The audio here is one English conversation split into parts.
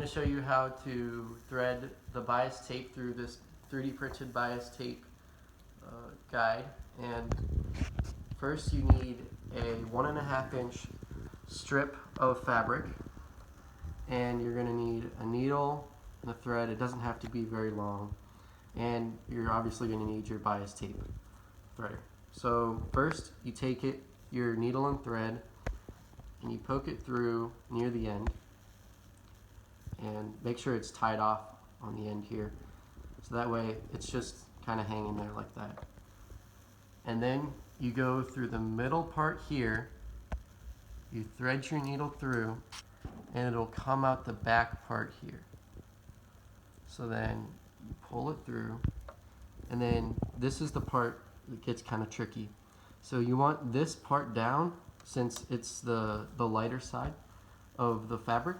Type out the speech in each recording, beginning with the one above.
to show you how to thread the bias tape through this 3D printed bias tape guide. And first you need a 1.5 inch strip of fabric, and you're going to need a needle and a thread. It doesn't have to be very long, and you're obviously going to need your bias tape threader. So first you take your needle and thread and you poke it through near the end, and make sure it's tied off on the end here, so that way it's just kind of hanging there like that. And then you go through the middle part here, you thread your needle through, and it'll come out the back part here. So then you pull it through, and then this is the part that gets kind of tricky. So you want this part down, since it's the lighter side of the fabric.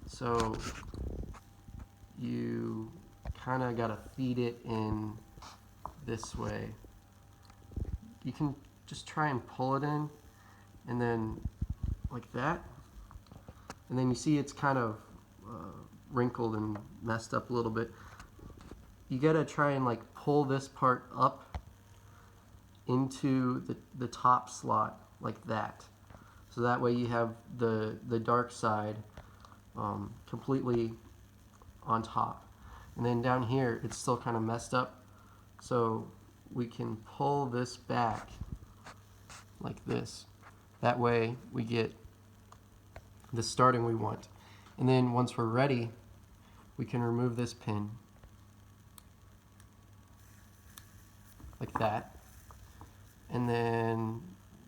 So you kind of got to feed it in this way. You can just try and pull it in, and then like that. And then you see it's kind of wrinkled and messed up a little bit. You got to try and like pull this part up into the top slot like that. So that way you have the dark side completely on top. And then down here it's still kind of messed up, so we can pull this back like this. That way we get the starting we want. And then once we're ready, we can remove this pin like that, and then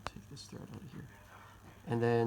take this thread out of here, and then